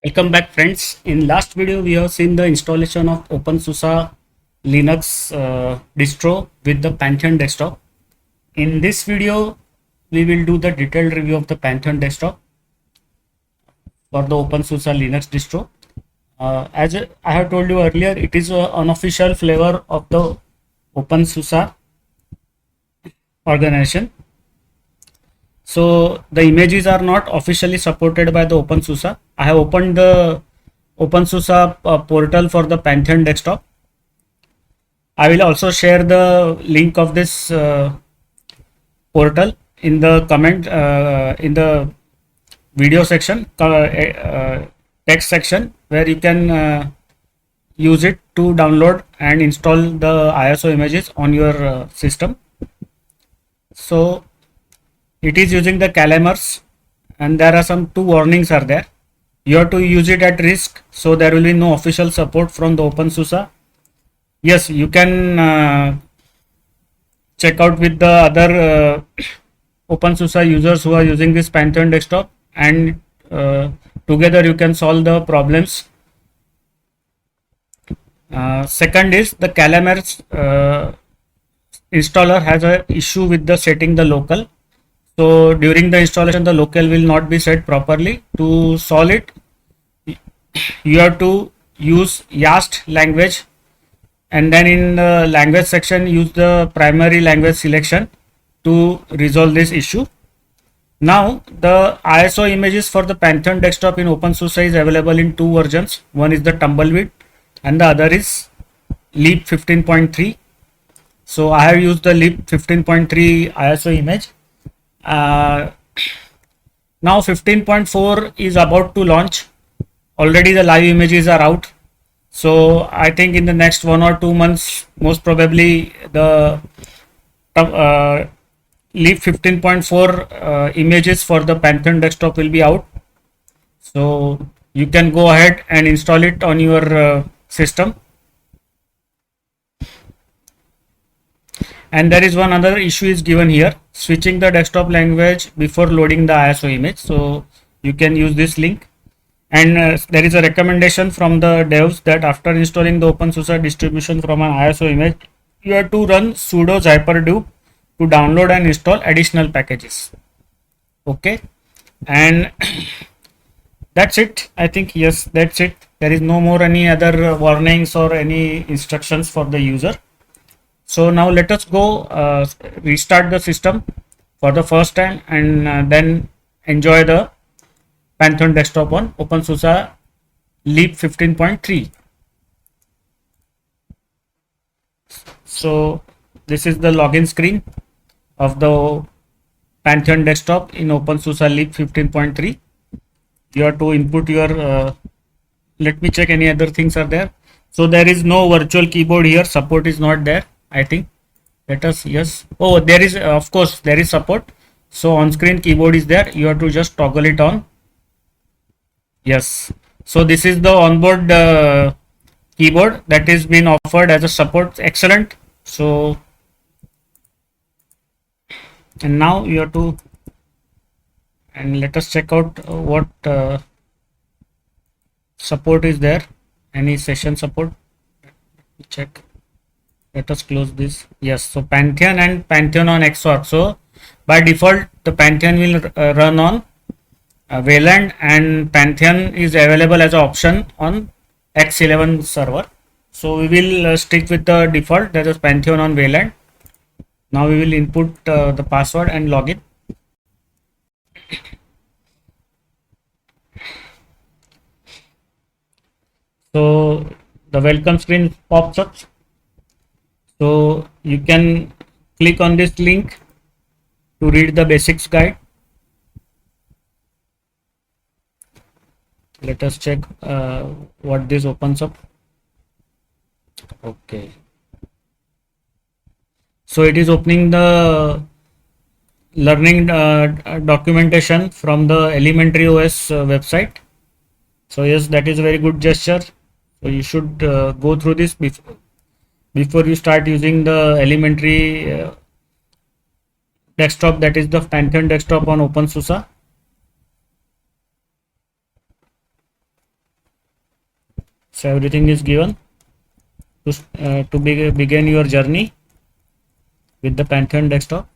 Welcome back, friends. In last video we have seen the installation of Opensuse Linux distro with the Pantheon Desktop. In this video we will do the detailed review of the Pantheon Desktop for the Opensuse Linux distro. As I have told you earlier, it is an unofficial flavor of the Opensuse organization. So the images are not officially supported by the Opensuse. I have opened the Opensuse portal for the Pantheon Desktop. I will also share the link of this portal in the comment in the video section, text section, where you can use it to download and install the ISO images on your system. So it is using the calamars, and there are some two warnings are there. You have to use it at risk, so there will be no official support from the Opensuse. Yes, you can check out with the other Opensuse users who are using this Pantheon Desktop, and together you can solve the problems. Second is the calamars installer has an issue with the setting the local. So during the installation the local will not be set properly. To solve it, you have to use YAST language, and then in the language section use the primary language selection to resolve this issue. Now the ISO images for the Pantheon Desktop in Opensuse is available in two versions. One is the Tumbleweed and the other is Leap 15.3. So I have used the Leap 15.3 ISO image. Now 15.4 is about to launch. Already the live images are out. So I think in the next 1 or 2 months, most probably the Leap 15.4 images for the Pantheon Desktop will be out. So you can go ahead and install it on your system. And there is one other issue is given here, switching the desktop language before loading the ISO image. So you can use this link. And there is a recommendation from the devs that after installing the Opensuse distribution from an ISO image, you have to run sudo hyperdew to download and install additional packages. Okay, and that's it. I think, yes, that's it. There is no more any other warnings or any instructions for the user. So now let us go restart the system for the first time, and then enjoy the Pantheon Desktop on Opensuse Leap 15.3. So this is the login screen of the Pantheon Desktop in Opensuse Leap 15.3. You have to input your let me check any other things are there. So there is no virtual keyboard here, support is not there, I think. Let us, yes, oh, there is, of course there is support. So on screen keyboard is there, you have to just toggle it on. Yes, so this is the onboard keyboard that is being offered as a support. Excellent. So, and now you have to, and let us check out what support is there. Any session support, check. Let us close this. Yes, so Pantheon and Pantheon on XOR. So by default the Pantheon will run on Wayland, and Pantheon is available as an option on X11 server. So we will stick with the default, that is Pantheon on Wayland. Now we will input the password and login. So the welcome screen pops up. So you can click on this link to read the basics guide. Let us check what this opens up. Okay, so it is opening the learning documentation from the Elementary OS website. So yes, that is a very good gesture. So you should go through this before you start using the elementary desktop, that is the Pantheon Desktop on Opensuse. So everything is given to begin your journey with the Pantheon Desktop.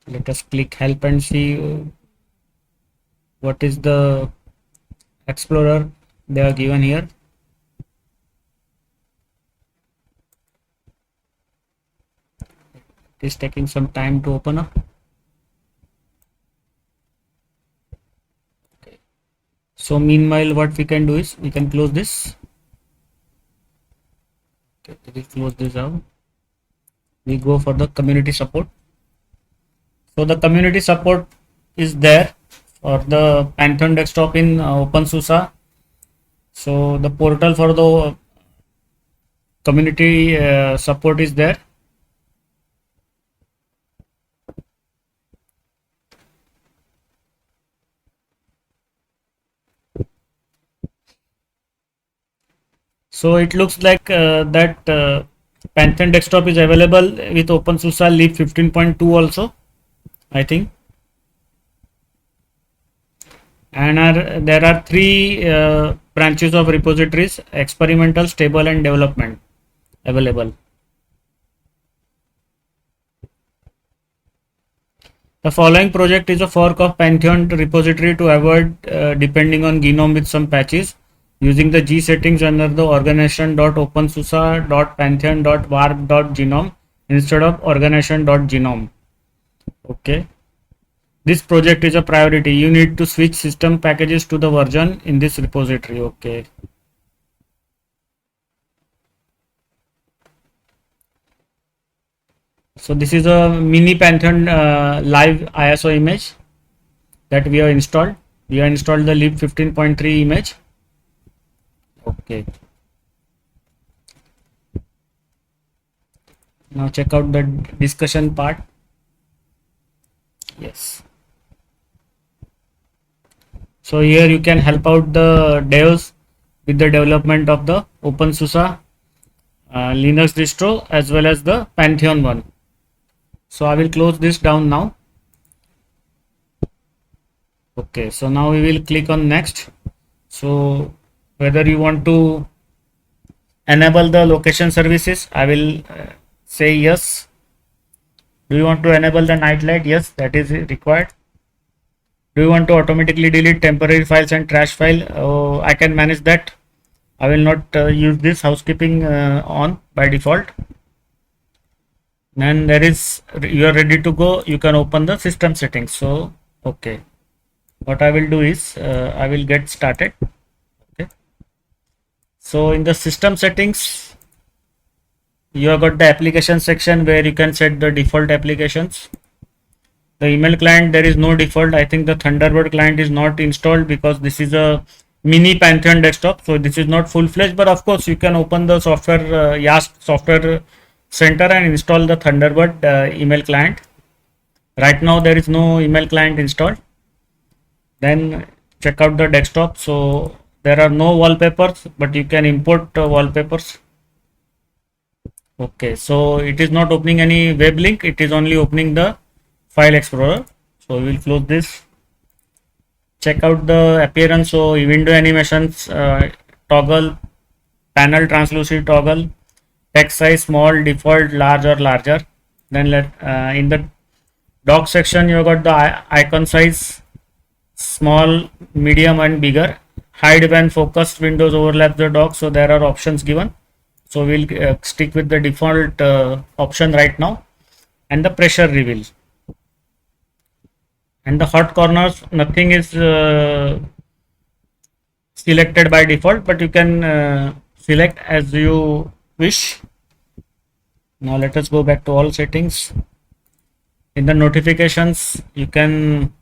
Let us click help and see what is the explorer they are given here. It is taking some time to open up. Okay. So meanwhile what we can do is we can close this. Okay, we close this out. We go for the community support. So the community support is there for the Pantheon Desktop in Opensuse. So the portal for the community support is there. So it looks like that Pantheon Desktop is available with Opensuse Leap 15.2 also, I think. And there are three branches of repositories: experimental, stable, and development available. The following project is a fork of Pantheon repository to avoid depending on GNOME with some patches. Using the G settings under the organization.opensuse.pantheon.warp.gnome instead of organization.gnome. Okay. This project is a priority. You need to switch system packages to the version in this repository. Okay. So this is a mini Pantheon live ISO image that we have installed. We have installed the Leap 15.3 image. Okay. Now check out the discussion part. Yes. So here you can help out the devs with the development of the Opensuse Linux distro as well as the Pantheon one. So I will close this down now. Okay, so now we will click on next. So whether you want to enable the location services, I will say yes. Do you want to enable the nightlight? Yes, that is required. Do you want to automatically delete temporary files and trash file? I can manage that. I will not use this housekeeping on by default. Then there is, you are ready to go. You can open the system settings. So okay, what I will do is I will get started. Okay, so in the system settings you have got the application section where you can set the default applications. The email client, there is no default. I think the Thunderbird client is not installed because this is a mini Pantheon Desktop, so this is not full-fledged, but of course you can open the software YAST software center and install the Thunderbird email client. Right now there is no email client installed. Then check out the desktop. So there are no wallpapers, but you can import wallpapers. Okay, so it is not opening any web link, it is only opening the file explorer. So we will close this. Check out the appearance. So window animations, toggle, panel translucent toggle, text size small, default, large or larger. Then in the dock section you have got the icon size small, medium and bigger. Hide when focused windows overlap the dock. So there are options given. So we'll stick with the default option right now. And the pressure reveal. And the hot corners, nothing is selected by default, but you can select as you wish. Now let us go back to all settings. In the notifications, you can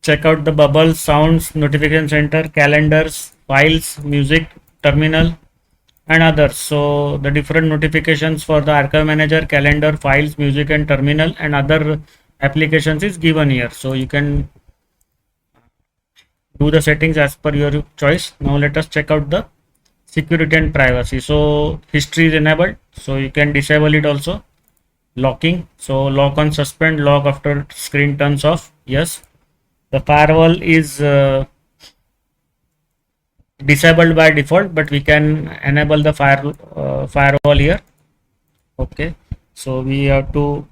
check out the bubbles, sounds, notification center, calendars, files, music, terminal and others. So the different notifications for the archive manager, calendar, files, music and terminal and other applications is given here. So you can do the settings as per your choice. Now let us check out the security and privacy. So history is enabled, so you can disable it also. Locking, so lock on suspend, lock after screen turns off, yes. The firewall is disabled by default, but we can enable the firewall here. Okay, so we have to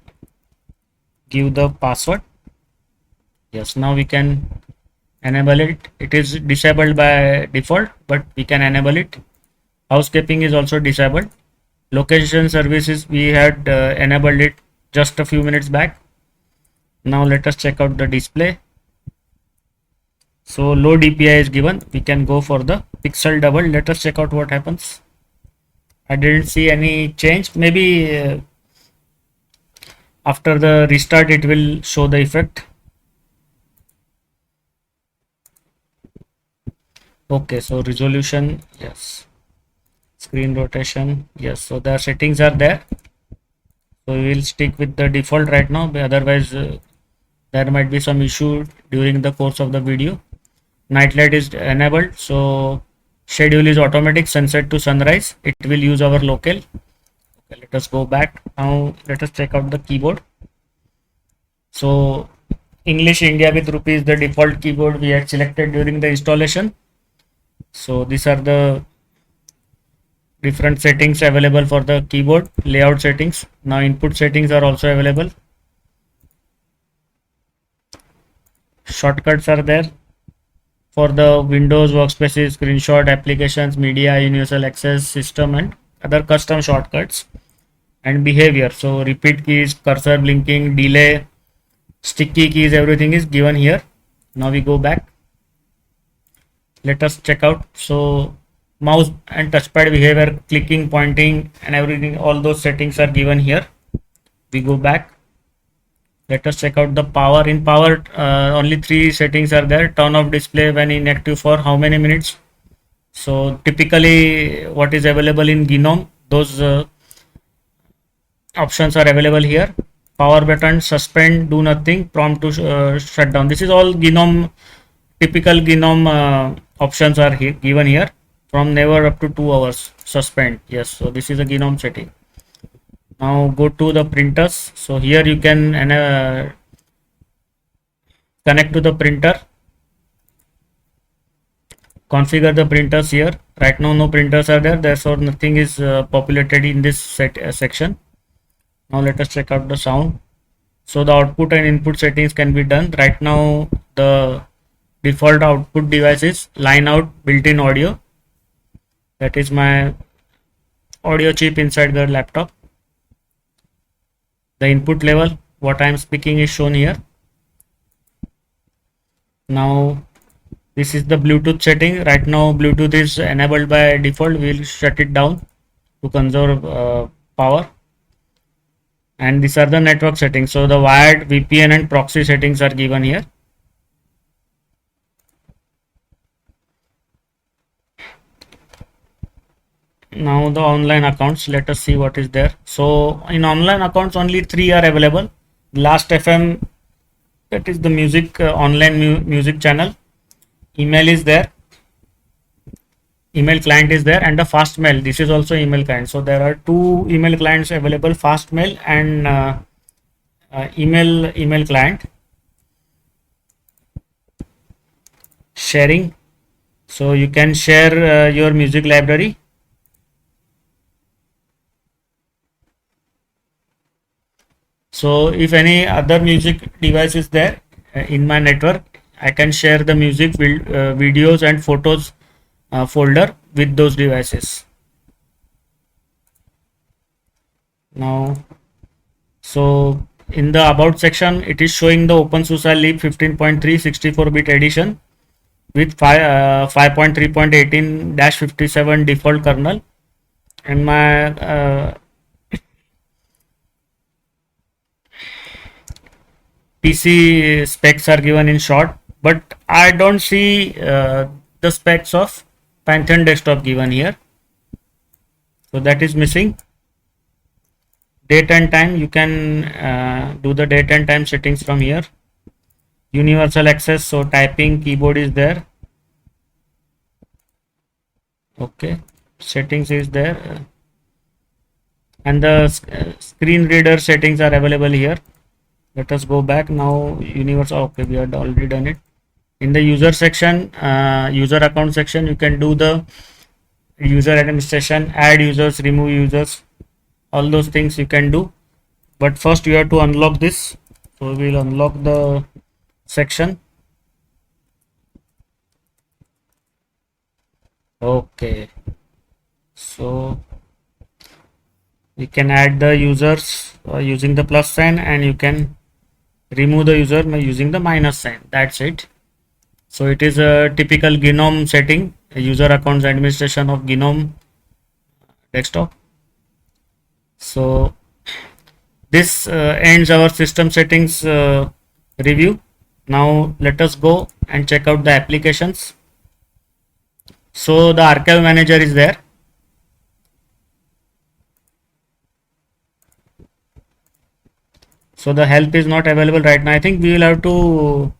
give the password. Yes, now we can enable it. It is disabled by default, but we can enable it. Housekeeping is also disabled. Location services, we had enabled it just a few minutes back. Now let us check out the display. So low DPI is given. We can go for the pixel double. Let us check out what happens. I didn't see any change. Maybe after the restart it will show the effect. Okay, so resolution, yes. Screen rotation, yes. So the settings are there. So we will stick with the default right now. Otherwise, there might be some issue during the course of the video. Night light is enabled. So schedule is automatic, sunset to sunrise. It will use our local. Okay, let us go back. Now let us check out the keyboard. So English India with rupee is the default keyboard we had selected during the installation. So these are the different settings available for the keyboard. Layout settings. Now input settings are also available. Shortcuts are there for the Windows workspaces, screenshot, applications, media, universal access, system, and other custom shortcuts. And behavior, so repeat keys, cursor blinking, delay, sticky keys, everything is given here. Now we go back. Let us check out. So mouse and touchpad behavior, clicking, pointing, and everything, all those settings are given here. We go back. Let us check out the power. In power, only 3 settings are there. Turn off display when inactive for how many minutes. So typically what is available in GNOME, those options are available here. Power button, suspend, do nothing, prompt to shut down. This is all GNOME, typical GNOME options are given here. From never up to 2 hours, suspend, yes. So this is a GNOME setting. Now go to the printers. So here you can connect to the printer, configure the printers here. Right now no printers are there, therefore nothing is populated in this section. Now let us check out the sound. So the output and input settings can be done. Right now the default output device is line out built-in audio. That is my audio chip inside the laptop. The input level, what I am speaking, is shown here. Now this is the Bluetooth setting. Right now Bluetooth is enabled by default. We will shut it down to conserve power. And these are the network settings. So the wired, VPN, and proxy settings are given here. Now the online accounts, let us see what is there. So in online accounts only 3 are available. Last FM, that is the music online music channel. Email is there, email client is there, and the fast mail, this is also email client. So there are 2 email clients available, fast mail and email client. Sharing, so you can share your music library. So if any other music device is there in my network, I can share the music, videos and photos folder with those devices. Now, so in the about section, it is showing the Opensuse Leap 15.3 64-bit edition with 5.3.18-57 default kernel, and my PC specs are given in short, but I don't see the specs of Pantheon Desktop given here, so that is missing. Date and time, you can do the date and time settings from here. Universal access, so typing keyboard is there. Okay, settings is there, and the screen reader settings are available here. Let us go back now. Universal, okay, we had already done it. In the user section, user account section, you can do the user administration, add users, remove users, all those things you can do. But first you have to unlock this. So we will unlock the section. Okay, so you can add the users using the plus sign, and you can remove the user by using the minus sign. That's it. So it is a typical GNOME setting, a user accounts administration of GNOME desktop. So this ends our system settings review. Now let us go and check out the applications. So the archive manager is there. So the help is not available right now. I think we will have to.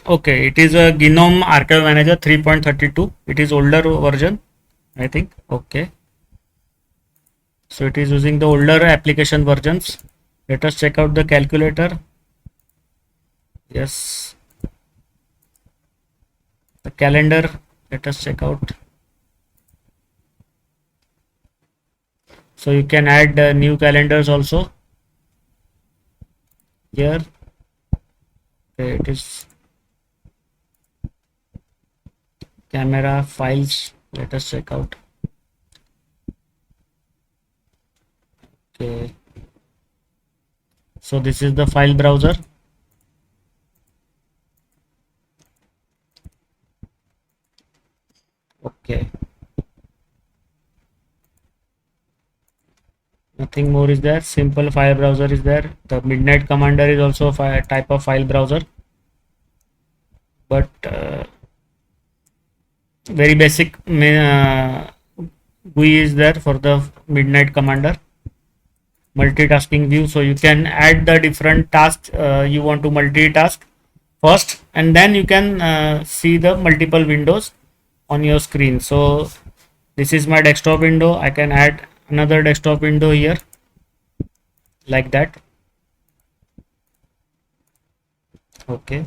Okay, it is a GNOME archive manager 3.32. It is older version, I think. Okay. So it is using the older application versions. Let us check out the calculator. Yes. The calendar. Let us check out. So you can add new calendars also here. Okay, it is camera files. Let us check out. Okay, so this is the file browser. Okay, nothing more is there. Simple file browser is there. The Midnight Commander is also a type of file browser, but very basic GUI is there for the Midnight Commander. Multitasking view, so you can add the different tasks you want to multitask first, and then you can see the multiple windows on your screen. So this is my desktop window. I can add another desktop window here like that. Okay,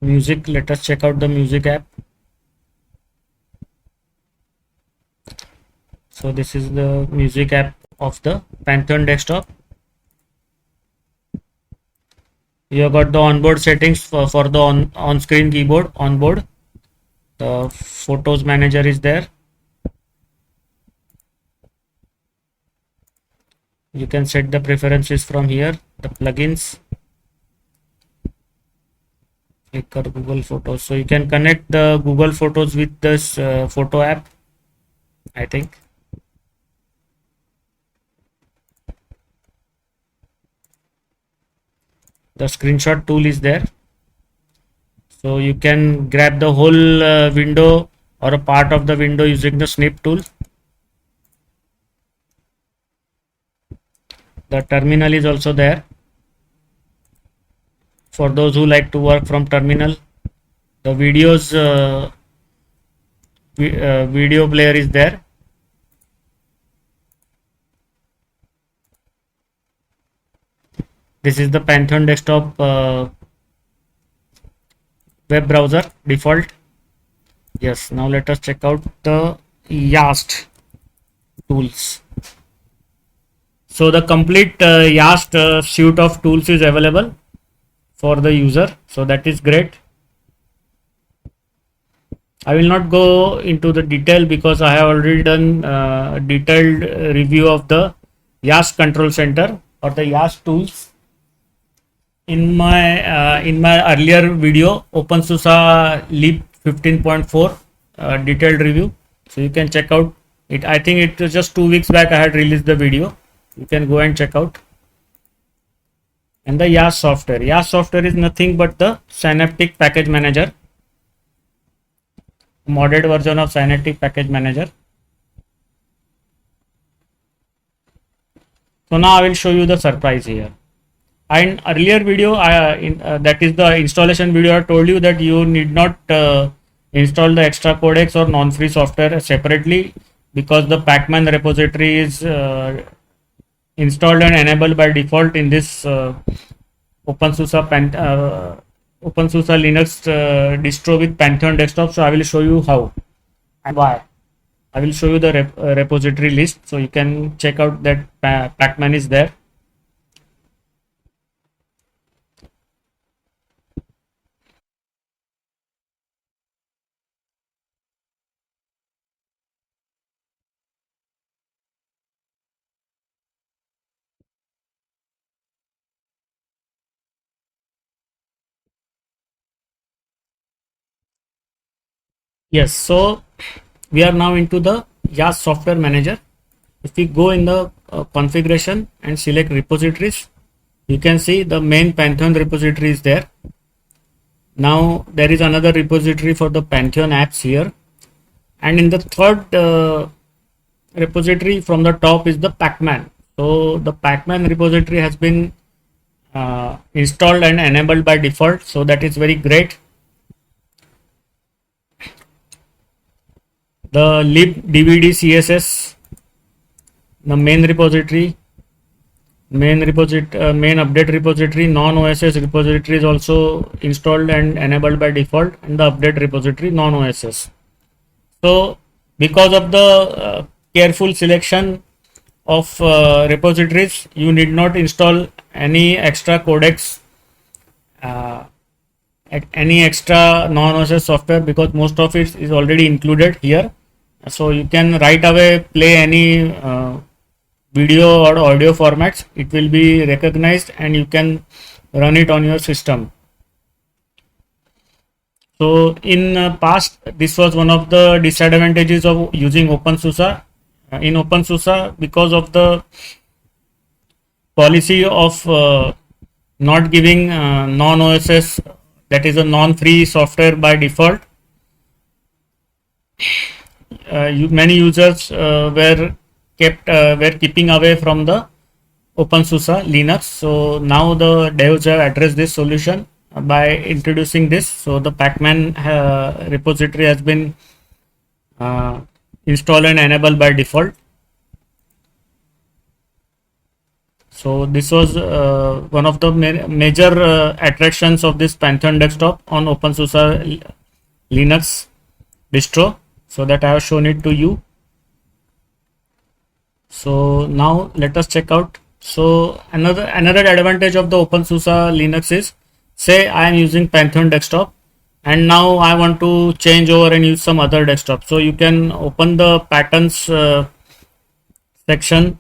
music. Let us check out the music app. So this is the music app of the Pantheon Desktop. You have got the onboard settings for the on-screen keyboard onboard. The photos manager is there. You can set the preferences from here. The plugins. Click Google Photos. So you can connect the Google Photos with this photo app, I think. The screenshot tool is there, so you can grab the whole window or a part of the window using the snip tool. The terminal is also there for those who like to work from terminal. The video player is there. This is the Pantheon Desktop web browser default. Yes, now let us check out the YAST tools. So the complete YAST suite of tools is available for the user, so that is great. I will not go into the detail because I have already done a detailed review of the YAST control center or the YAST tools in my earlier video, Opensuse Leap 15.4 detailed review. So you can check out it. I think it was just 2 weeks back I had released the video. You can go and check out. And the YAST software. YAST software is nothing but the Synaptic Package Manager, modded version of Synaptic Package Manager. So now I will show you the surprise here. In earlier video, that is the installation video, I told you that you need not install the extra codecs or non-free software separately, because the Pacman repository is installed and enabled by default in this OpenSUSE Linux distro with Pantheon Desktop. So I will show you how and why. I will show you the repository list, so you can check out that Pacman is there. Yes, so we are now into the YAS software manager. If we go in the configuration and select repositories, you can see the main Pantheon repository is there. Now there is another repository for the Pantheon apps here, and in the third repository from the top is the Pacman. So the Pacman repository has been installed and enabled by default, so that is very great. The lib dvd css, the main repository, main update repository, non-oss repository is also installed and enabled by default, and the update repository non-oss. So because of the careful selection of repositories, you need not install any extra codecs, any extra non-OS software, because most of it is already included here. So you can right away play any video or audio formats. It will be recognized and you can run it on your system. So in past, this was one of the disadvantages of using OpenSUSE. In OpenSUSE, because of the policy of not giving non-OSS, that is a non-free software by default, many users were keeping away from the OpenSUSE Linux. So now the devs have addressed this solution by introducing this. So the Pacman repository has been installed and enabled by default. So this was one of the major attractions of this Pantheon Desktop on OpenSUSE Linux distro, so that I have shown it to you. So now let us check out. So another advantage of the OpenSUSE Linux is, say I am using Pantheon Desktop and now I want to change over and use some other desktop. So you can open the patterns section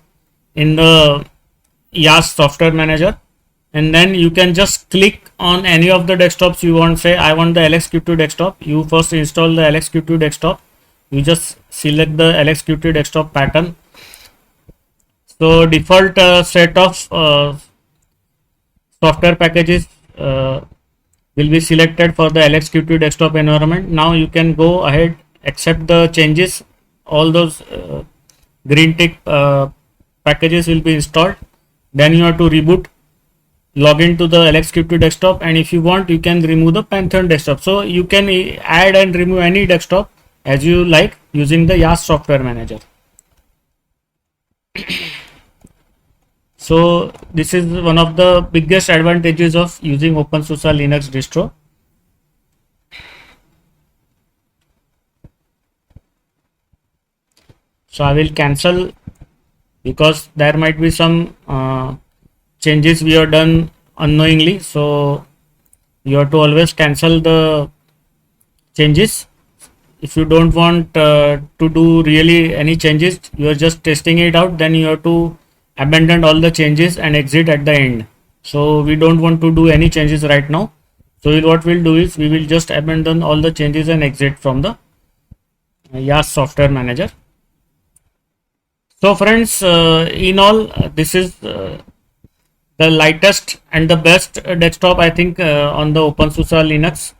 in the YAS software manager, and then you can just click on any of the desktops you want. Say I want the LXQt desktop. You first install the LXQt desktop. You just select the LXQt desktop pattern. So default set of software packages will be selected for the LXQt desktop environment. Now you can go ahead, accept the changes. All those green tick packages will be installed. Then you have to reboot, log into the LXQt desktop, and if you want, you can remove the Pantheon desktop. So you can add and remove any desktop as you like using the YAS software manager. So this is one of the biggest advantages of using OpenSUSE Linux distro. So I will cancel, because there might be some changes we have done unknowingly. So you have to always cancel the changes. If you don't want to do really any changes, you are just testing it out, then you have to abandon all the changes and exit at the end. So we don't want to do any changes right now. So what we'll do is we will just abandon all the changes and exit from the YAS software manager. So friends, in all, this is the lightest and the best desktop, I think, on the OpenSUSE Linux.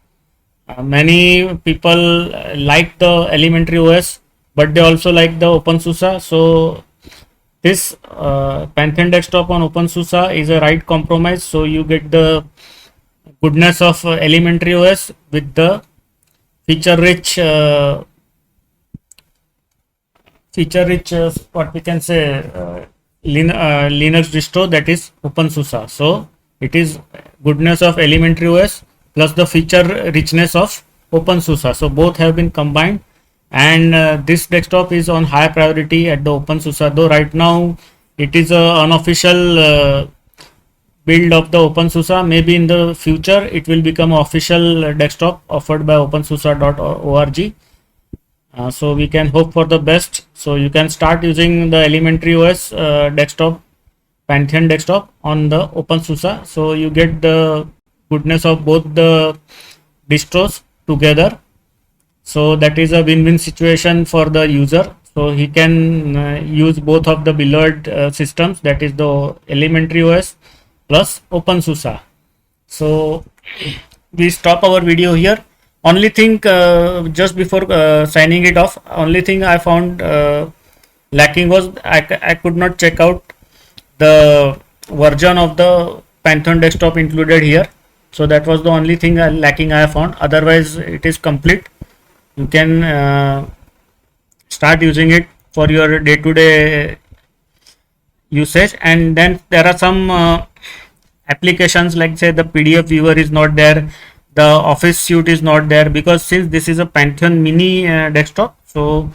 Many people like the elementary OS, but they also like the OpenSUSE. So this Pantheon Desktop on OpenSUSE is a right compromise. So you get the goodness of elementary OS with the feature-rich what we can say Linux distro, that is OpenSUSE. So It is goodness of elementary OS plus the feature richness of OpenSUSE. So both have been combined, and this desktop is on high priority at the OpenSUSE. Though right now it is a unofficial build of the OpenSUSE. Maybe in the future it will become an official desktop offered by opensuse.org. So we can hope for the best. So you can start using the elementary OS desktop, Pantheon Desktop on the OpenSUSE. So you get the goodness of both the distros together. So that is a win-win situation for the user. So he can use both of the beloved systems, that is the elementary OS plus OpenSUSE. So we stop our video here. Only thing just before signing it off, only thing I found lacking was I could not check out the version of the Pantheon Desktop included here. So that was the only thing lacking I found. Otherwise it is complete. You can start using it for your day-to-day usage. And then there are some applications, like say the PDF viewer is not there, the Office suite is not there, because since this is a Pantheon mini desktop, so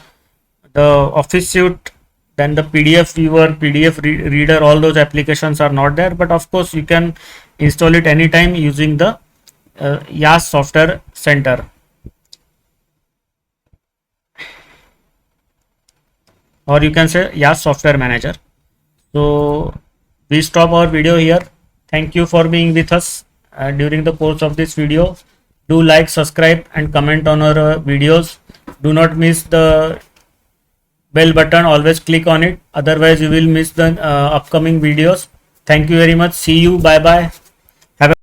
the Office suite, then the PDF viewer, PDF reader, all those applications are not there. But of course you can install it anytime using the YAS Software Center, or you can say YAS Software Manager. So we stop our video here. Thank you for being with us during the course of this video. Do like, subscribe and comment on our videos. Do not miss the bell button, always click on it, otherwise you will miss the upcoming videos. Thank you very much. See you. Bye bye.